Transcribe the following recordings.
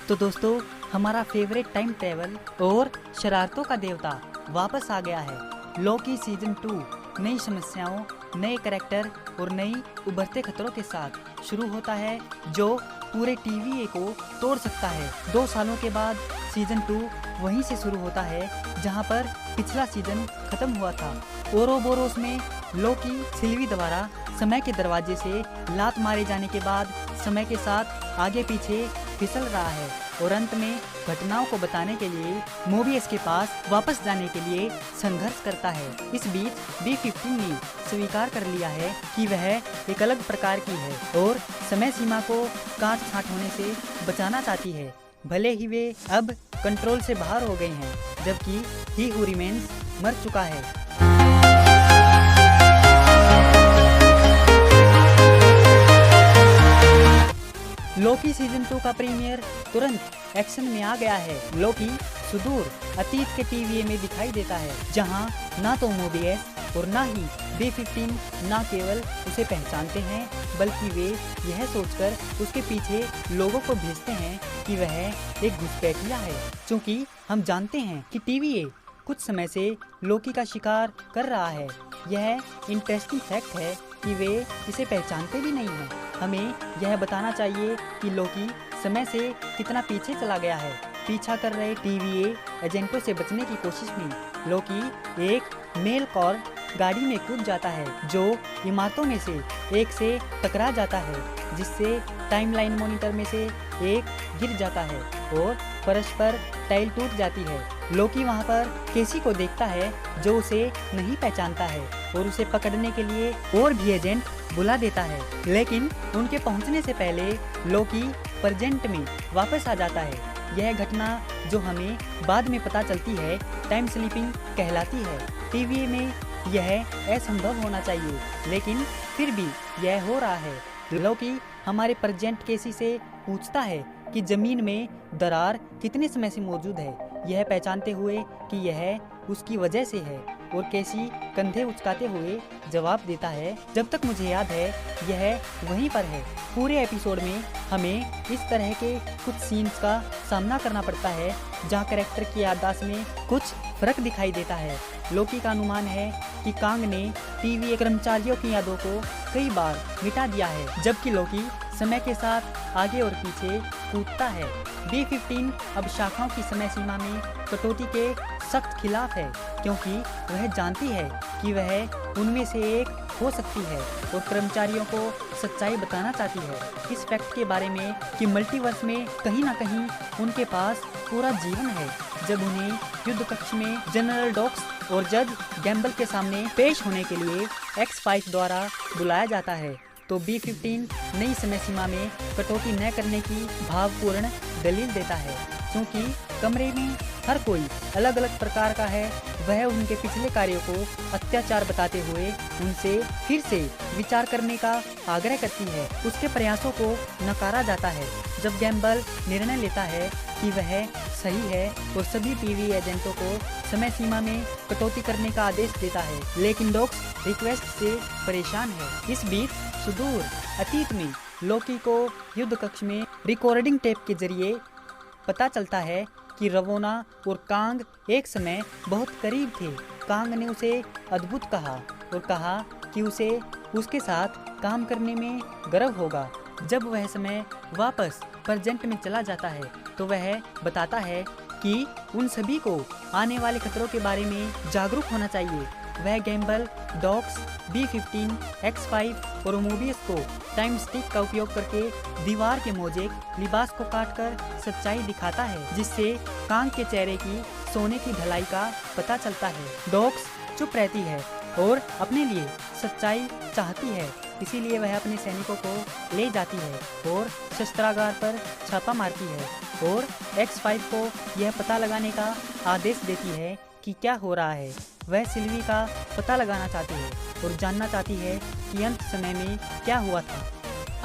तो दोस्तों, हमारा फेवरेट टाइम ट्रेवल और शरारतों का देवता वापस आ गया है। लॉकी सीजन 2 नई समस्याओं, नए कैरेक्टर और नई उभरते खतरों के साथ शुरू होता है, जो पूरे टीवीए को तोड़ सकता है। 2 सालों के बाद सीजन 2 वहीं से शुरू होता है जहां पर पिछला सीजन खत्म हुआ था। ओरोबोरोस में लॉकी सिल्वी द्वारा समय के दरवाजे से लात मारे जाने के बाद समय के साथ आगे पीछे फिसल रहा है और अंत में घटनाओं को बताने के लिए मोबियस के पास वापस जाने के लिए संघर्ष करता है। इस बीच B15 ने स्वीकार कर लिया है कि वह एक अलग प्रकार की है और समय सीमा को काट छांट होने से बचाना चाहती है, भले ही वे अब कंट्रोल से बाहर हो गए हैं, जबकि ही हू रिमेन्स मर चुका है। लॉकी सीजन 2 का प्रीमियर तुरंत एक्शन में आ गया है। लॉकी सुदूर अतीत के टीवीए में दिखाई देता है, जहां ना तो मोबियस और ना ही B15 ना केवल उसे पहचानते हैं, बल्कि वे यह सोचकर उसके पीछे लोगों को भेजते हैं कि वह एक घुसपैठिया है। क्योंकि हम जानते हैं कि टीवीए कुछ समय से लॉकी का शिकार कर रहा है। यह इंटरेस्टिंग फैक्ट है कि वे इसे पहचानते भी नहीं हैं। हमें यह बताना चाहिए कि लॉकी समय से कितना पीछे चला गया है। पीछा कर रहे टीवीए एजेंटों से बचने की कोशिश में लॉकी एक मेल कॉर गाड़ी में कूद जाता है, जो इमारतों में से एक से टकरा जाता है, जिससे टाइमलाइन मॉनिटर में से एक गिर जाता है और फर्श पर टाइल टूट जाती है। लॉकी वहां पर केसी को देखता है, जो उसे नहीं पहचानता है और उसे पकड़ने के लिए और भी एजेंट बुला देता है, लेकिन उनके पहुंचने से पहले लॉकी प्रेजेंट में वापस आ जाता है। यह घटना, जो हमें बाद में पता चलती है, टाइम स्लीपिंग कहलाती है। टीवीए में यह असंभव होना चाहिए, लेकिन फिर भी यह हो रहा है। लॉकी हमारे प्रेजेंट केसी से पूछता है कि जमीन में दरार कितने समय से मौजूद है, यह पहचानते हुए कि यह उसकी वजह से है, और केसी कंधे उचकाते हुए जवाब देता है, जब तक मुझे याद है यह वहीं पर है। पूरे एपिसोड में हमें इस तरह के कुछ सीन्स का सामना करना पड़ता है जहां कैरेक्टर की याददाश्त में कुछ फर्क दिखाई देता है। लॉकी का अनुमान है कि कांग ने टीवीए कर्मचारियों की यादों को कई बार मिटा दिया है, जबकि लॉकी समय के साथ आगे और पीछे कूदता है। B15 अब शाखाओं की समय सीमा में कटौती के सख्त खिलाफ है, क्योंकि वह जानती है कि वह उनमें से एक हो सकती है और कर्मचारियों को सच्चाई बताना चाहती है इस फैक्ट के बारे में कि मल्टीवर्स में कहीं ना कहीं उनके पास पूरा जीवन है। जब उन्हें युद्ध कक्ष में जनरल डॉक्स और जज गैम्बल के सामने पेश होने के लिए X5 द्वारा बुलाया जाता है, तो B15 नई समय सीमा में कटौती न करने की भावपूर्ण दलील देता है। क्योंकि कमरे में हर कोई अलग अलग प्रकार का है, वह उनके पिछले कार्यों को अत्याचार बताते हुए उनसे फिर से विचार करने का आग्रह करती है। उसके प्रयासों को नकारा जाता है जब गैम्बल निर्णय लेता है कि वह सही है और सभी टीवी एजेंटों को समय सीमा में कटौती करने का आदेश देता है, लेकिन डॉक्स रिक्वेस्ट से परेशान है। इस बीच सुदूर अतीत में लॉकी को युद्ध कक्ष में रिकॉर्डिंग टेप के जरिए पता चलता है कि रवोना और कांग एक समय बहुत करीब थे। कांग ने उसे अद्भुत कहा और कहा कि उसे उसके साथ काम करने में गर्व होगा। जब वह समय वापस प्रेजेंट में चला जाता है, तो वह बताता है कि उन सभी को आने वाले खतरों के बारे में जागरूक होना चाहिए। वह गैम्बल, डॉक्स, B15, X5 और मोबियस को टाइम स्टिक का उपयोग करके दीवार के मोजेक लिबास को काटकर सच्चाई दिखाता है, जिससे कांग के चेहरे की सोने की ढलाई का पता चलता है। डॉक्स चुप रहती है और अपने लिए सच्चाई चाहती है, इसीलिए वह अपने सैनिकों को ले जाती है और शस्त्रागार पर छापा मारती है और X5 को यह पता लगाने का आदेश देती है कि क्या हो रहा है। वह सिल्वी का पता लगाना चाहती है और जानना चाहती है कि अंत समय में क्या हुआ था।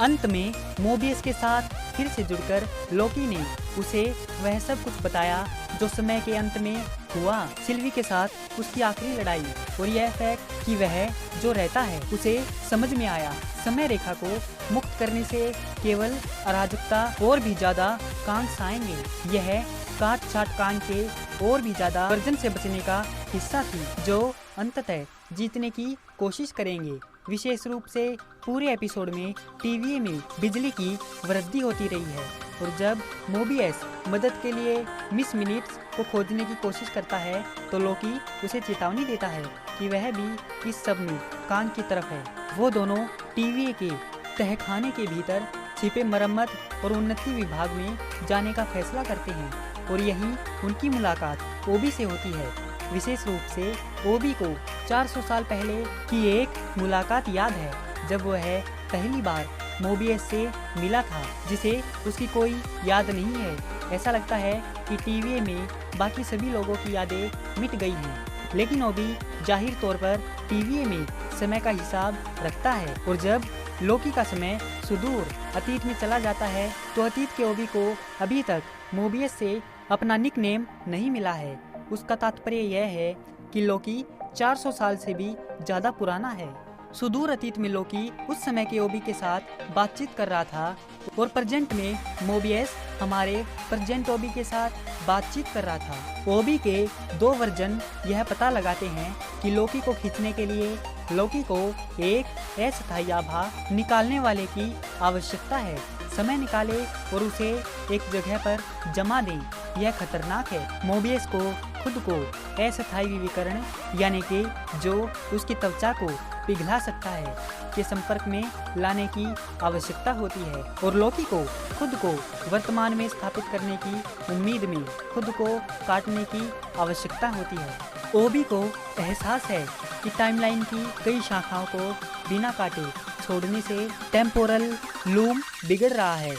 अंत में मोबियस के साथ फिर से जुड़कर लॉकी ने उसे वह सब कुछ बताया जो समय के अंत में हुआ सिल्वी के साथ उसकी आखिरी लड़ाई और यह फैक्ट कि वह जो रहता है उसे समझ में आया समय रेखा को मुक्त करने से केवल अराजकता और भी ज्यादा कांड आएंगे। यह काट छाट कांड के और भी ज्यादा वर्जन से बचने का हिस्सा थी जो अंततः जीतने की कोशिश करेंगे। विशेष रूप से पूरे एपिसोड में टीवीए में बिजली की वृद्धि होती रही है और जब मोबियस मदद के लिए मिस मिनट्स को खोजने की कोशिश करता है तो लोकी उसे चेतावनी देता है कि वह भी इस सब में कान की तरफ है। वो दोनों टीवीए के तहखाने के भीतर छिपे मरम्मत और उन्नति विभाग में जाने का फैसला करते हैं और यही उनकी मुलाकात ओबी से होती है। विशेष रूप से ओबी को 400 साल पहले की एक मुलाकात याद है जब वह पहली बार मोबियस से मिला था जिसे उसकी कोई याद नहीं है। ऐसा लगता है कि टीवीए में बाकी सभी लोगों की यादें मिट गई हैं, लेकिन ओबी जाहिर तौर पर टीवीए में समय का हिसाब रखता है और जब लोकी का समय सुदूर अतीत में चला जाता है तो अतीत के ओबी को अभी तक मोबियस से अपना निकनेम नहीं मिला है। उसका तात्पर्य यह है कि लोकी 400 साल से भी ज्यादा पुराना है। सुदूर अतीत में लोकी उस समय के ओबी के साथ बातचीत कर रहा था और प्रेजेंट में मोबियस हमारे प्रेजेंट ओबी के साथ बातचीत कर रहा था। ओबी के दो वर्जन यह पता लगाते हैं कि लोकी को खींचने के लिए लोकी को एक अस्थायी आभा निकालने वाले की आवश्यकता है। समय निकाले और उसे एक जगह पर जमा दें। यह खतरनाक है। मोबियस को खुद को अस्थायी विकिरण यानी कि जो उसकी त्वचा को पिघला सकता है के संपर्क में लाने की आवश्यकता होती है और लोकी को खुद को वर्तमान में स्थापित करने की उम्मीद में खुद को काटने की आवश्यकता होती है। ओबी को एहसास है कि टाइमलाइन की कई शाखाओं को बिना काटे छोड़ने से टेम्पोरल लूम बिगड़ रहा है।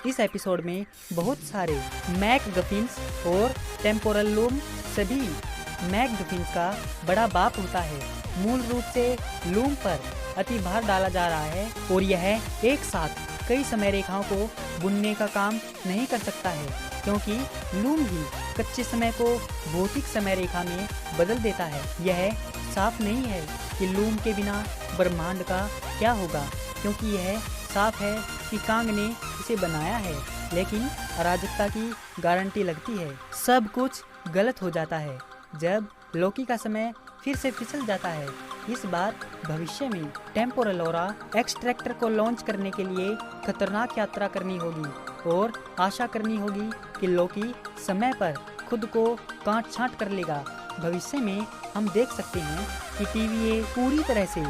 इस एपिसोड में बहुत सारे मैकगफिन्स और टेम्पोरल लूम सभी मैकगफिन्स का बड़ा बाप होता है। मूल रूप से लूम पर अति भार डाला जा रहा है और यह एक साथ कई समय रेखाओं को बुनने का काम नहीं कर सकता है क्योंकि लूम ही कच्चे समय को भौतिक समय रेखा में बदल देता है। यह साफ नहीं है कि लूम के बिना ब्रह्मांड का क्या होगा क्योंकि यह साफ है कि कांग ने इसे बनाया है, लेकिन अराजकता की गारंटी लगती है। सब कुछ गलत हो जाता है जब लोकी का समय फिर से फिसल जाता है। इस बार भविष्य में टेम्पोरल ऑरा एक्सट्रैक्टर को लॉन्च करने के लिए खतरनाक यात्रा करनी होगी और आशा करनी होगी कि लोकी समय पर खुद को काट छांट कर लेगा। भविष्य में हम देख सकते हैं कि टीवीए पूरी तरह से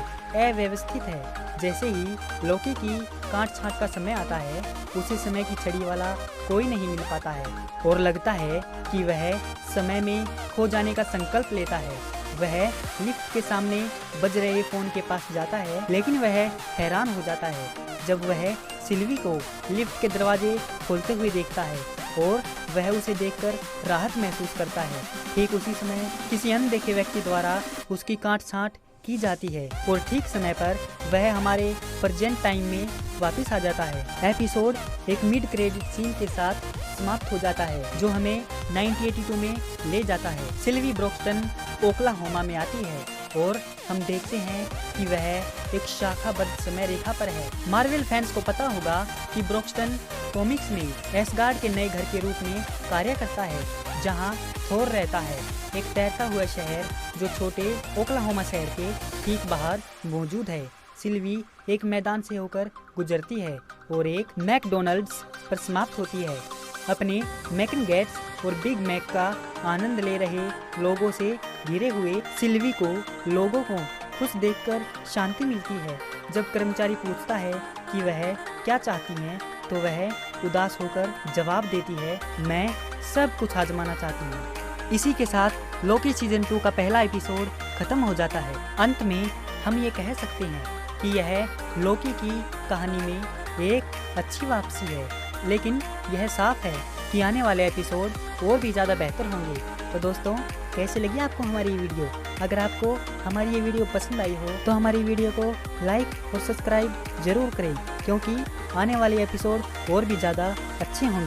अव्यवस्थित है। जैसे ही लोकी की काट छांट का समय आता है उसे समय की छड़ी वाला कोई नहीं मिल पाता है और लगता है कि वह समय में खो जाने का संकल्प लेता है। वह लिफ्ट के सामने बज रहे फोन के पास जाता है लेकिन वह हैरान हो जाता है जब वह सिल्वी को लिफ्ट के दरवाजे खोलते हुए देखता है और वह उसे देखकर राहत महसूस करता है। ठीक उसी समय किसी अनदेखे व्यक्ति द्वारा उसकी काट छांट की जाती है और ठीक समय पर वह हमारे प्रेजेंट टाइम में वापस आ जाता है। एपिसोड एक मिड क्रेडिट सीन के साथ समाप्त हो जाता है जो हमें 1982 में ले जाता है। सिल्वी ब्रोक्सटन ओक्लाहोमा में आती है और हम देखते हैं कि वह एक शाखाबद्ध समय रेखा पर है। मार्वल फैंस को पता होगा कि ब्रोक्सटन कॉमिक्स में एसगार्ड के नए घर के रूप में कार्य करता है जहां थोर रहता है, एक तैरता हुआ शहर जो छोटे ओक्लाहोमा शहर के ठीक बाहर मौजूद है। सिल्वी एक मैदान से होकर गुजरती है और एक मैकडोनल्ड्स पर समाप्त होती है। अपने मैकन गेट्स और बिग मैक का आनंद ले रहे लोगों से घिरे हुए सिल्वी को लोगों को खुश देखकर शांति मिलती है। जब कर्मचारी पूछता है कि वह क्या चाहती हैं तो वह उदास होकर जवाब देती है, मैं सब कुछ आजमाना चाहती हूँ। इसी के साथ लोकी सीजन 2 का पहला एपिसोड खत्म हो जाता है। अंत में हम ये कह सकते हैं कि यह लोकी की कहानी में एक अच्छी वापसी है, लेकिन यह साफ है कि आने वाले एपिसोड और भी ज़्यादा बेहतर होंगे। तो दोस्तों, कैसे लगी आपको हमारी ये वीडियो? अगर आपको हमारी ये वीडियो पसंद आई हो तो हमारी वीडियो को लाइक और सब्सक्राइब जरूर करें क्योंकि आने वाले एपिसोड और भी ज़्यादा अच्छे होंगे।